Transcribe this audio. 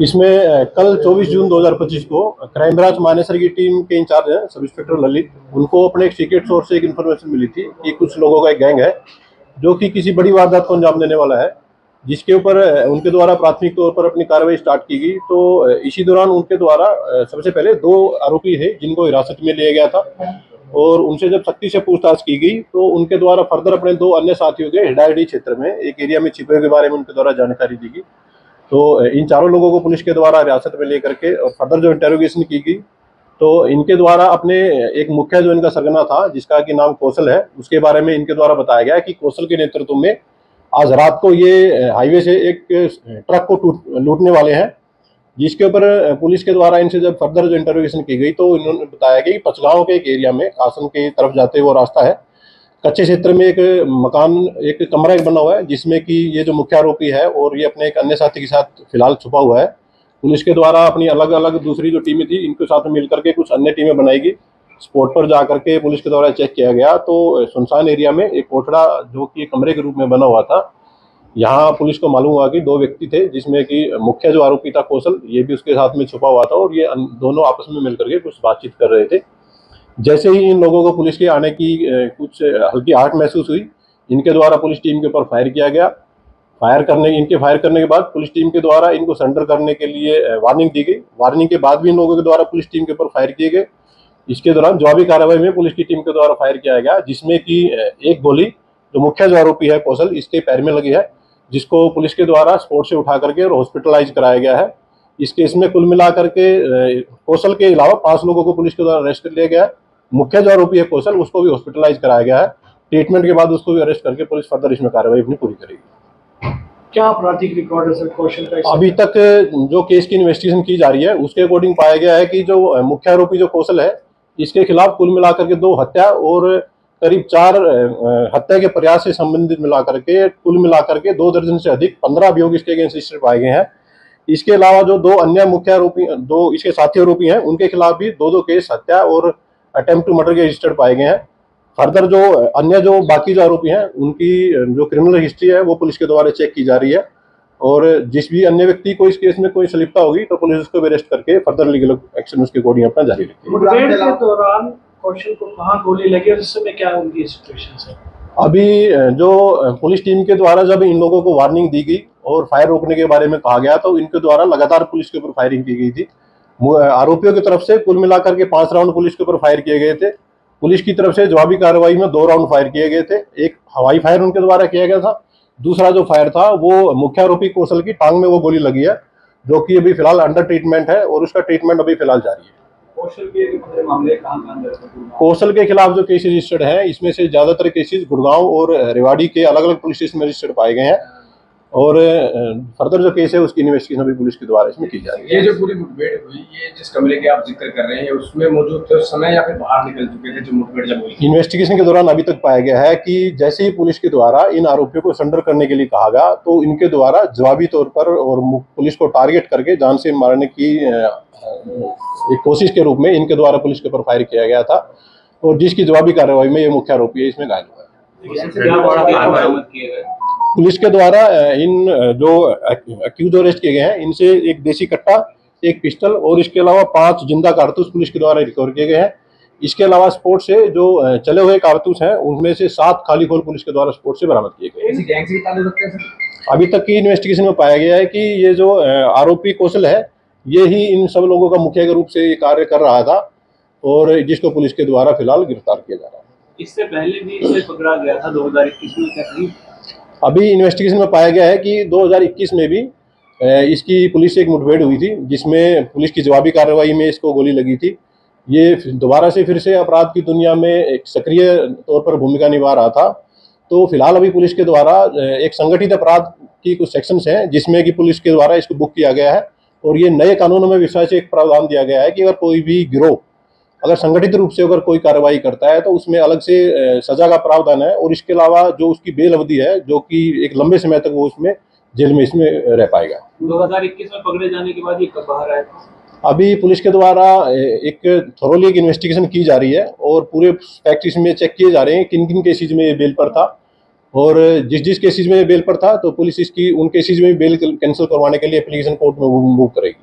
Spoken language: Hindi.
इसमें कल 24 जून 2025 को क्राइम ब्रांच मानेसर की टीम के इंचार्ज हैं सब इंस्पेक्टर ललित, उनको अपने एक सीक्रेट सोर्स से एक इन्फॉर्मेशन मिली थी कि कुछ लोगों का एक गैंग है जो कि किसी बड़ी वारदात को अंजाम देने वाला है, जिसके ऊपर उनके द्वारा प्राथमिक तौर पर अपनी कार्रवाई स्टार्ट की गई। तो इसी दौरान उनके द्वारा सबसे पहले 2 आरोपी है जिनको हिरासत में लिया गया था और उनसे जब सख्ती से पूछताछ की गई तो उनके द्वारा फर्दर अपने 2 अन्य साथियों के हिडायडी क्षेत्र में एक एरिया में छिपे के बारे में उनके द्वारा जानकारी दी गई। तो इन चारों लोगों को पुलिस के द्वारा हिरासत में लेकर के और फर्दर जो इंटेरोगेशन की गई तो इनके द्वारा अपने एक मुखिया जो इनका सरगना था जिसका कि नाम कौशल है, उसके बारे में इनके द्वारा बताया गया कि कौशल के नेतृत्व में आज रात को ये हाईवे से एक ट्रक को लूटने वाले हैं, जिसके ऊपर पुलिस के द्वारा इनसे जब फर्दर जो इंटरोगेशन की गई तो इन्होंने बताया कि पचगांव के एक एरिया में कासन की तरफ जाते वो रास्ता है, कच्चे क्षेत्र में एक मकान एक कमरा एक बना हुआ है जिसमें कि ये जो मुख्य आरोपी है और ये अपने एक अन्य साथी के साथ फिलहाल छुपा हुआ है। पुलिस के द्वारा अपनी अलग अलग दूसरी जो टीमें थी इनके साथ मिलकर के कुछ अन्य टीमें बनाएगी। स्पॉट पर जाकर के पुलिस के द्वारा चेक किया गया तो सुनसान एरिया में एक कोठड़ा जो कि कमरे के रूप में बना हुआ था, यहाँ पुलिस को मालूम हुआ कि 2 व्यक्ति थे जिसमें कि मुख्य जो आरोपी था कौशल ये भी उसके साथ में छुपा हुआ था और ये दोनों आपस में मिलकर के कुछ बातचीत कर रहे थे। जैसे ही इन लोगों को पुलिस के आने की कुछ हल्की आहट महसूस हुई, इनके द्वारा पुलिस टीम के ऊपर फायर किया गया। फायर करने के बाद पुलिस टीम के द्वारा इनको सरेंडर करने के लिए वार्निंग दी गई। वार्निंग के बाद भी इन लोगों के द्वारा पुलिस टीम के ऊपर फायर किए गए। इसके दौरान जवाबी कार्रवाई में पुलिस की टीम के द्वारा फायर किया गया, जिसमें कि एक गोली जो मुख्य जो आरोपी है कौशल इसके पैर में लगी है, जिसको पुलिस के द्वारा स्पॉट से उठा करके और हॉस्पिटलाइज कराया गया है। इस केस में कुल मिलाकर के कौशल के अलावा 5 लोगों को पुलिस के द्वारा अरेस्ट कर लिया गया है। मुख्य जो आरोपी है कौशल उसको भी हॉस्पिटलाइज कराया गया है। ट्रीटमेंट के बाद उसको भी अरेस्ट करके पुलिस फर्दर इसमें कार्रवाई अपनी पूरी करेगी। क्या आपराधिक रिकॉर्ड है सर कौशल का? अभी तक जो केस की इन्वेस्टिगेशन की जा रही है उसके अकॉर्डिंग पाया गया है कि जो मुख्य आरोपी जो कौशल है इसके खिलाफ कुल मिलाकर के 2 हत्या और करीब 4 हत्या के प्रयास से संबंधित मिलाकर के कुल मिलाकर के 2 दर्जन से अधिक 15 अभियोग इसके अगेंस्ट रजिस्टर्ड पाए गए हैं। इसके अलावा जो 2 अन्य मुख्य आरोपी 2 इसके साथी आरोपी हैं उनके खिलाफ भी 2 केस हत्या और अटेम्प्ट टू मर्डर के रजिस्टर्ड पाए गए हैं। फर्दर जो अन्य जो बाकी जो आरोपी हैं उनकी जो क्रिमिनल हिस्ट्री है वो पुलिस के द्वारा चेक की जा रही है और जिस भी अन्य व्यक्ति को इस केस में कोई संलिप्तता होगी तो पुलिस उसको अरेस्ट करके फर्दर लीगल एक्शन उसके अकॉर्डिंग अपना जारी रखेगी। मुठभेड़ के दौरान कौशल को कहाँ गोली लगी और इस समय क्या उनकी सिचुएशन है? अभी जो पुलिस टीम के द्वारा जब इन लोगों को वार्निंग दी गई और फायर रोकने के बारे में कहा गया तो इनके द्वारा लगातार पुलिस के ऊपर फायरिंग की गई थी। आरोपियों की तरफ से कुल मिलाकर के 5 राउंड पुलिस के ऊपर फायर किए गए थे। पुलिस की तरफ से जवाबी कार्रवाई में 2 राउंड फायर किए गए थे। एक हवाई फायर उनके द्वारा किया गया था, दूसरा जो फायर था वो मुख्य आरोपी कौशल की टांग में वो गोली लगी है जो कि अभी फिलहाल अंडर ट्रीटमेंट है और उसका ट्रीटमेंट अभी फिलहाल जारी है। कौशल के खिलाफ जो केस रजिस्टर्ड है इसमें से ज्यादातर केसेस गुड़गांव और रेवाड़ी के अलग अलग पुलिस स्टेशन में रजिस्टर्ड पाए गए हैं और फर्दर जो केस है उसकी इन्वेस्टिगेशन अभी पुलिस के द्वारा इसमें की जा रही है। ये जो पूरी मुठभेड़ हुई, ये जिस कमरे के आप जिक्र कर रहे हैं उसमें मौजूद थे उस समय या फिर बाहर निकल चुके थे जब मुठभेड़ जब हुई? इन्वेस्टिगेशन के दौरान अभी तक पाया गया है कि जैसे ही पुलिस के द्वारा इन आरोपियों को सरेंडर करने के लिए कहा गया तो इनके द्वारा जवाबी तौर पर और पुलिस को टारगेट करके जान से मारने की एक कोशिश के रूप में इनके द्वारा पुलिस के ऊपर फायर किया गया था और जिसकी जवाबी कार्रवाई में ये मुख्य आरोपी है इसमें घायल हुआ है। पुलिस के द्वारा इन जो अक्यूज अरेस्ट किए गए हैं इनसे एक देसी कट्टा, एक पिस्टल और इसके अलावा 5 जिंदा कारतूस पुलिस के द्वारा रिकवर किए गए हैं। इसके अलावा स्पोर्ट से जो चले हुए कारतूस हैं उनमें से 7 खाली खोल पुलिस के द्वारा स्पोर्ट से बरामद किए गए। अभी तक की इन्वेस्टिगेशन में पाया गया है कि ये जो आरोपी कौशल है ये ही इन सब लोगों का मुख्य रूप से कार्य कर रहा था और जिसको पुलिस के द्वारा फिलहाल गिरफ्तार किया जा रहा है। इससे पहले भी इसे पकड़ा गया था 2021 में करीब। अभी इन्वेस्टिगेशन में पाया गया है कि 2021 में भी इसकी पुलिस से एक मुठभेड़ हुई थी जिसमें पुलिस की जवाबी कार्रवाई में इसको गोली लगी थी। ये दोबारा से फिर से अपराध की दुनिया में एक सक्रिय तौर पर भूमिका निभा रहा था। तो फिलहाल अभी पुलिस के द्वारा एक संगठित अपराध की कुछ सेक्शंस हैं जिसमें कि पुलिस के द्वारा इसको बुक किया गया है और ये नए कानूनों में विशेष एक प्रावधान दिया गया है कि अगर कोई भी गिरोह अगर संगठित रूप से अगर कोई कार्रवाई करता है तो उसमें अलग से सजा का प्रावधान है और इसके अलावा जो उसकी बेल अवधि है जो कि एक लंबे समय तक वो उसमें जेल में इसमें रह पाएगा। 2021 में पकड़े जाने के बाद ये कब बाहर आया? अभी पुलिस के द्वारा एक थोरोली एक इन्वेस्टिगेशन की जा रही है और पूरे फैक्ट इसमें चेक किए जा रहे हैं किन किन केसेज में बेल पर था और जिस जिस केसेस में बेल पर था तो पुलिस इसकी उन केसेस में भी बेल कैंसिल करवाने के लिए एप्लीकेशन कोर्ट में मूव करेगी।